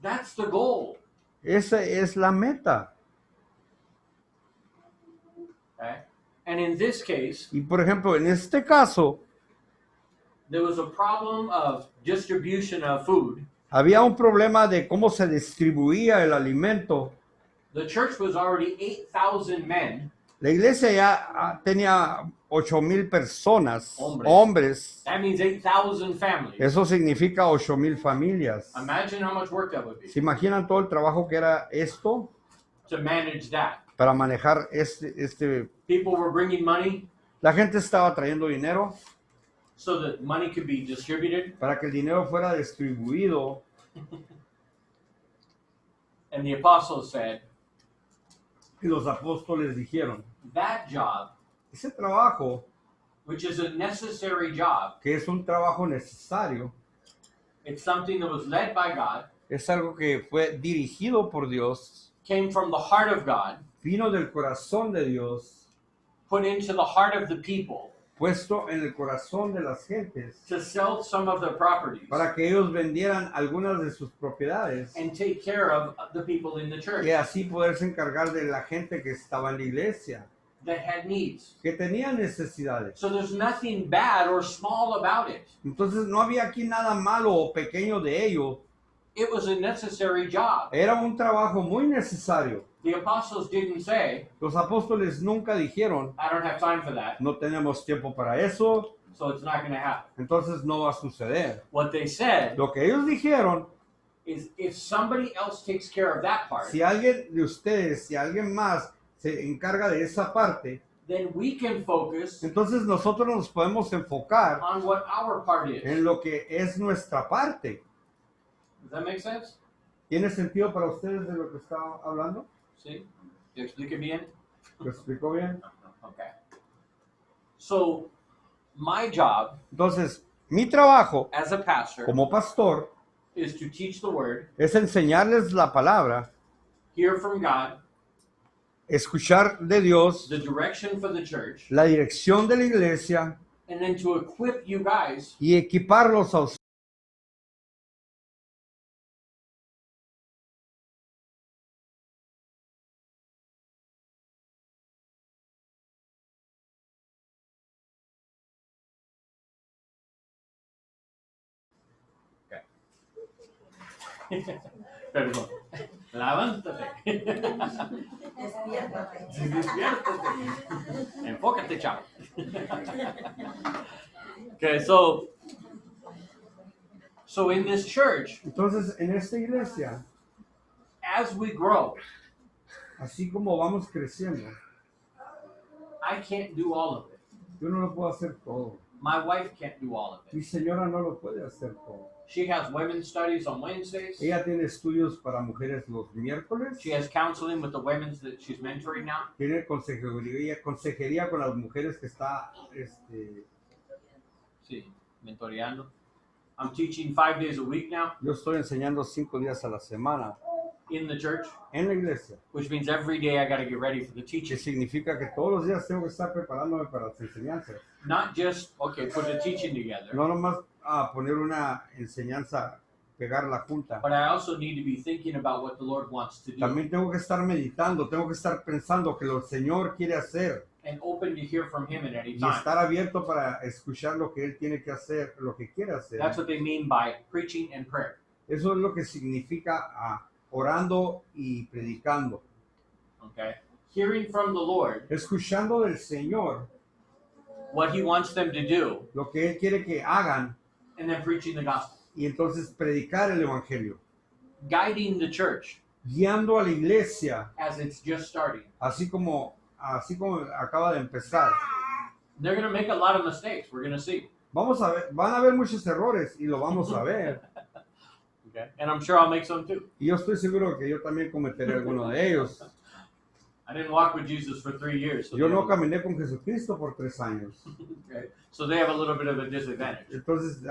That's the goal. Esa es la meta. Okay? And in this case, Y por ejemplo, en este caso, there was a problem of distribution of food. había un problema de cómo se distribuía el alimento. The church was already 8,000 men. La iglesia ya tenía 8,000 personas, Hombres. hombres. That means 8,000 families. Eso significa 8,000 familias. Imagine how much work that would be ¿Se imaginan todo el trabajo que era esto to manage that. para manejar People were bringing money La gente estaba trayendo dinero so that money could be distributed. para que el dinero fuera distribuido. And the apostles said, Y los apóstoles dijeron, that job, ese trabajo, which is a necessary job, que es un trabajo necesario, it's something that was led by God. es algo que fue dirigido por Dios. came from the heart of God, vino del corazón de Dios, put into the heart of the people puesto en el corazón de las gentes, to sell some of their properties para que ellos vendieran algunas de sus propiedades and take care of the people in the church y así poderse encargar de la gente que estaba en la iglesia, that had needs. que tenía necesidades. So there's nothing bad or small about it. Entonces no había aquí nada malo o pequeño de ello. It was a necessary job. Era un trabajo muy necesario. The apostles didn't say, Los apóstoles nunca dijeron, I don't have time for that, no tenemos tiempo para eso, so it's not going to happen. entonces no va a suceder. What they said Lo que ellos dijeron, is, if somebody else takes care of that part, si alguien de ustedes, si alguien más se encarga de esa parte, then we can focus entonces nosotros nos podemos enfocar on what our part is. en lo que es nuestra parte. Does that make sense? ¿Tiene sentido para ustedes de lo que está hablando? See? ¿Te expliqué bien? ¿Lo explicó bien? Okay. So, my job Entonces, mi trabajo as a pastor como pastor is to teach the word, es enseñarles la palabra, hear from God, escuchar de Dios, the direction for the church, la dirección de la iglesia and then to equip you guys y equiparlos a ustedes. Perdón. Levántate. Despiértate. Despiértate. Enfócate, chavo. Okay, so in this church, Entonces, en esta iglesia, as we grow, así como vamos creciendo, I can't do all of it. yo no lo puedo hacer todo. My wife can't do all of Mi it. señora no lo puede hacer todo. She has women's studies on Wednesdays. Ella tiene estudios para mujeres los miércoles, She has counseling with the women's that she's mentoring now. tiene consejería con las mujeres que está, Sí, mentoreando. I'm teaching 5 days a week now yo estoy enseñando 5 días a la semana in the church, en la iglesia, which means every day I got to get ready for the que teaching. significa que todos los días tengo que estar preparándome para las enseñanzas. Not just, okay, put the teaching together, No nomás poner una enseñanza, pegarla junta. but I also need to be thinking about what the Lord wants to do También tengo que estar meditando, tengo que estar pensando que lo el Señor quiere hacer and open to hear from Him at any y time. estar abierto para escuchar lo que Él tiene que hacer, lo que quiere hacer. That's what they mean by preaching and prayer. Eso es lo que significa orando y predicando. Okay? Hearing from the Lord Escuchando del Señor what He wants them to do lo que Él quiere que hagan and then preaching the gospel. y entonces predicar el Evangelio. Guiding the church Guiando a la iglesia, as it's just starting. así como acaba de empezar. They're going to make a lot of mistakes. We're going to see. Vamos a ver, van a haber muchos errores y lo vamos a ver. Okay? And I'm sure I'll make some too. Y yo estoy seguro que yo también cometeré alguno de ellos. I didn't walk with Jesus for 3 years. So, Yo they no have, caminé con Jesucristo por 3 años. okay? So they have a little bit of a disadvantage. Entonces,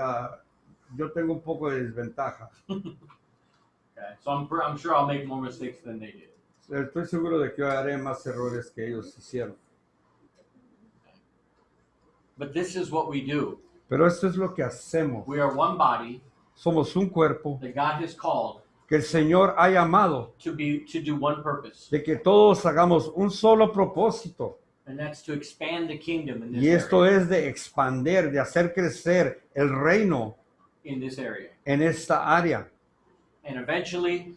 yo tengo un poco de desventaja. Okay? So I'm sure I'll make more mistakes than they did. Estoy seguro de que yo haré más errores que ellos hicieron. But this is what we do. Pero esto es lo que hacemos. We are one body Somos un cuerpo that God has called que el Señor ha llamado to do one purpose, de que todos hagamos un solo propósito. and that's to expand the kingdom Y esto area, es de expander, de hacer crecer el reino in this area, en esta área. and eventually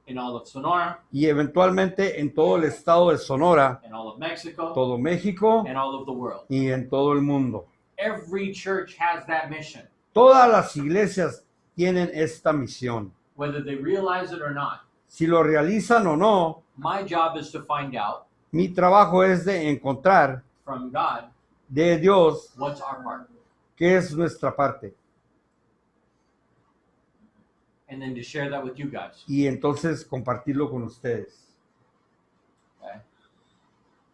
in all of Sonora, Y eventualmente en todo el estado de Sonora, and all of Mexico, todo México and all of the world. y en todo el mundo. Every church has that mission, Todas las iglesias tienen esta misión. whether they realize it or not. Si lo realizan o no, My job is to find out mi trabajo es de encontrar from God de Dios what's our part, qué es nuestra parte. and then to share that with you guys. Y entonces compartirlo con ustedes. Okay?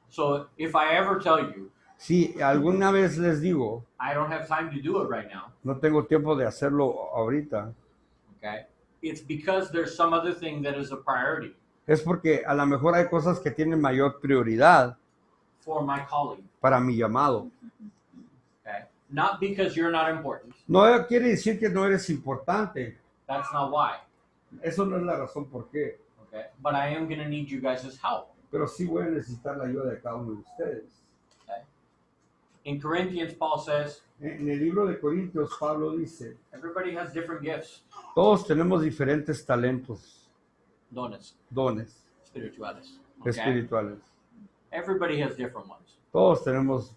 So if I ever tell you Si alguna vez les digo, I don't have time to do it right now, no tengo tiempo de hacerlo ahorita, okay, it's because there's some other thing that is a priority. es porque a lo mejor hay cosas que tienen mayor prioridad for my calling. para mi llamado. Okay? Not because you're not important. No quiere decir que no eres importante. That's not why. Eso no es la razón por qué. Okay? But I am going to need you guys' help. Pero sí voy a necesitar la ayuda de cada uno de ustedes. Okay? In Corinthians, Paul says, En el libro de Corintios, Pablo dice, everybody has different gifts, todos tenemos diferentes talentos, dones, dones spirituales. Okay? espirituales. Everybody has different ones. Todos tenemos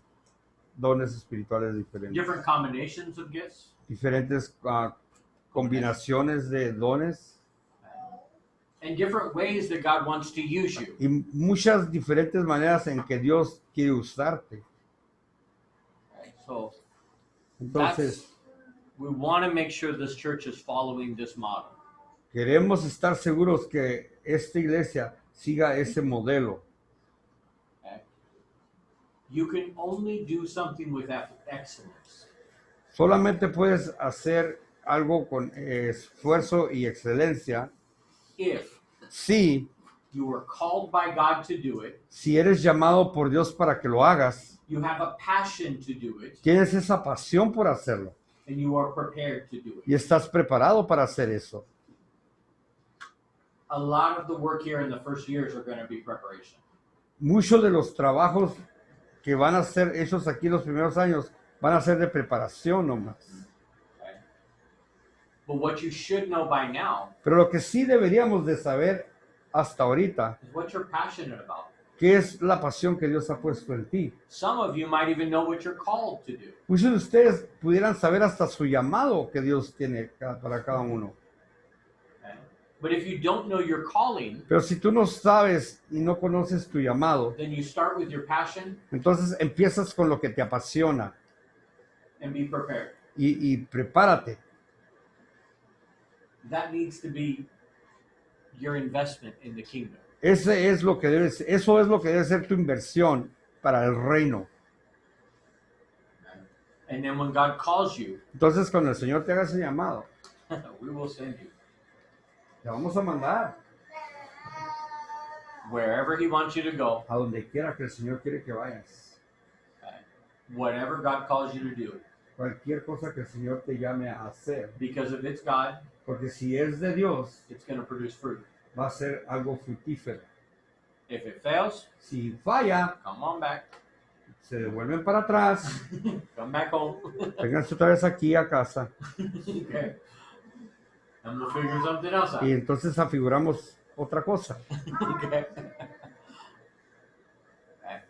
dones espirituales diferentes. Different combinations of gifts. Diferentes combinaciones de dones And different ways that God wants to use you. y muchas diferentes maneras en que Dios quiere usarte. Okay? So Entonces, we want to make sure this church is following this model. queremos estar seguros que esta iglesia siga ese modelo. Okay? You can only do something with excellence Solamente puedes hacer algo con esfuerzo y excelencia if si you were called by God to do it, si eres llamado por Dios para que lo hagas, you have a passion to do it, tienes esa pasión por hacerlo and you are prepared to do it. y estás preparado para hacer eso. A lot of the work here in the first years are going to be preparation. Muchos de los trabajos que van a ser hechos aquí los primeros años van a ser de preparación nomás. Okay? But what you should know by now Pero lo que sí deberíamos de saber hasta ahorita, is what you're passionate about. ¿qué es la pasión que Dios ha puesto en ti? Some of you might even know what you're called to do. Muchos de ustedes pudieran saber hasta su llamado que Dios tiene para cada uno. Okay? But if you don't know your calling, Pero si tú no sabes y no conoces tu llamado, then you start with your passion entonces empiezas con lo que te apasiona and be prepared. y prepárate. That needs to be your investment in the kingdom. Eso es lo que debe ser tu inversión para el reino. And then when God calls you, Entonces cuando el Señor te haga ese llamado, we will send you te vamos a mandar wherever He wants you to go, a donde quiera que el Señor quiere que vayas. okay? Whatever God calls you to do. Cualquier cosa que el Señor te llame a hacer. Because if it's God, Porque si es de Dios, it's going to produce fruit. va a ser algo fructífero. If it fails, Si falla, come on back. se devuelven para atrás, Come back home. vénganse otra vez aquí a casa Okay. And we'll figure something else out. y entonces afiguramos otra cosa. Okay. Okay.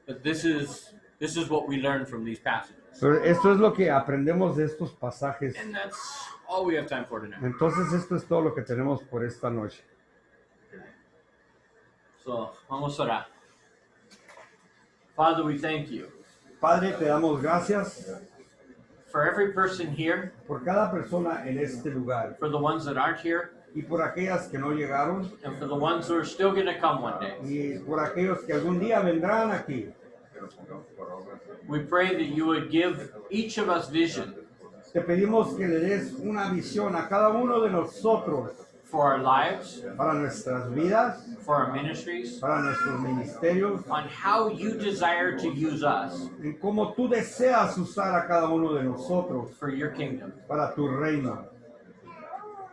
But this is what we learn from these passages. Pero esto es lo que aprendemos de estos pasajes. And that's all we have time for tonight. Entonces esto es todo lo que tenemos por esta noche. So, vamos a orar. Father, we thank you Padre, te damos gracias for every person here, por cada persona en este lugar for the ones that aren't here, y por aquellas que no llegaron and for the ones who are still going to come one day. y por aquellos que algún día vendrán aquí. We pray that you would give each of us vision Te pedimos que le des una visión a cada uno de nosotros for our lives, para nuestras vidas, for our ministries, para nuestros ministerios, on how you desire to use us en cómo tú deseas usar a cada uno de nosotros for your kingdom. para tu reino.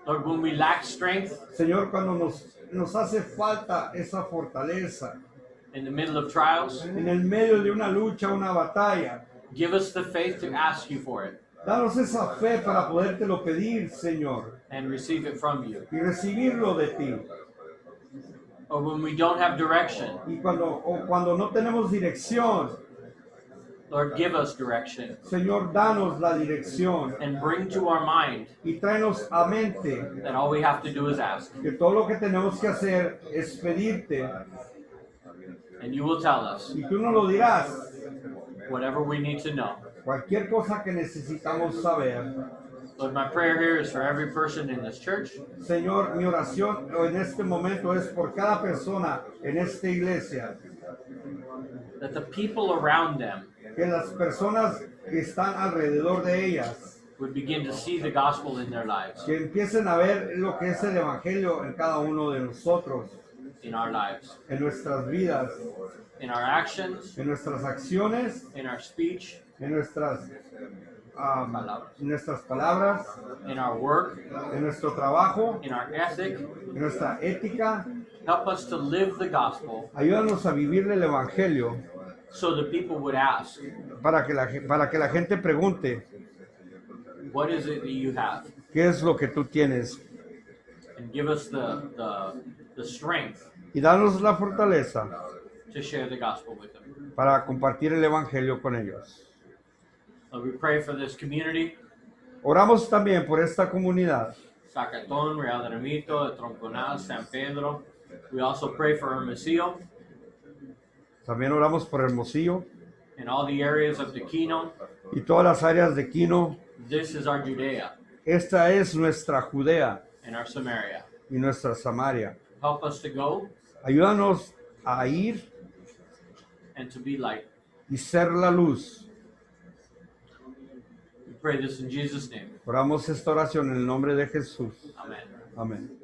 Lord, when we lack strength Señor, cuando nos hace falta esa fortaleza, in the middle of trials, en el medio de una lucha, una batalla, give us the faith to ask you for it danos esa fe para podértelo pedir, Señor, and receive it from you. y recibirlo de ti. Or when we don't have direction, Y cuando no tenemos dirección, Lord, give us direction Señor, danos la dirección and bring to our mind y tráenos a mente that all we have to do is ask. que todo lo que tenemos que hacer es pedirte And you will tell us y tú nos lo dirás. whatever we need to know. Cualquier cosa que necesitamos saber. Lord, my prayer here is for every person in this church, Señor, mi oración en este momento es por cada persona en esta iglesia, that the people around them que las personas que están alrededor de ellas would begin to see the gospel in their lives, que empiecen a ver lo que es el Evangelio en cada uno de nosotros, in our lives, en nuestras vidas, in our actions, en nuestras acciones, in our speech, en palabras, nuestras palabras, in our work, en nuestro trabajo, in our ethic. en nuestra ética. Help us to live the gospel Ayúdanos a vivir el Evangelio so that people would ask, para que la gente pregunte, what is it that you have? ¿qué es lo que tú tienes? And give us the strength Y danos la fortaleza to share the gospel with them. para compartir el Evangelio con ellos. Lord, we pray for this community, Oramos también por esta comunidad, Zacatón, Real de Ramito, Tronconal, San Pedro. We also pray for Hermosillo también oramos por Hermosillo and all the areas of Tequino. y todas las áreas de Quino. This is our Judea Esta es nuestra Judea and our Samaria. y nuestra Samaria. Help us to go Ayúdanos a ir and to be light. y ser la luz. We pray this in Jesus' name. Oramos esta oración en el nombre de Jesús. Amen. Amén.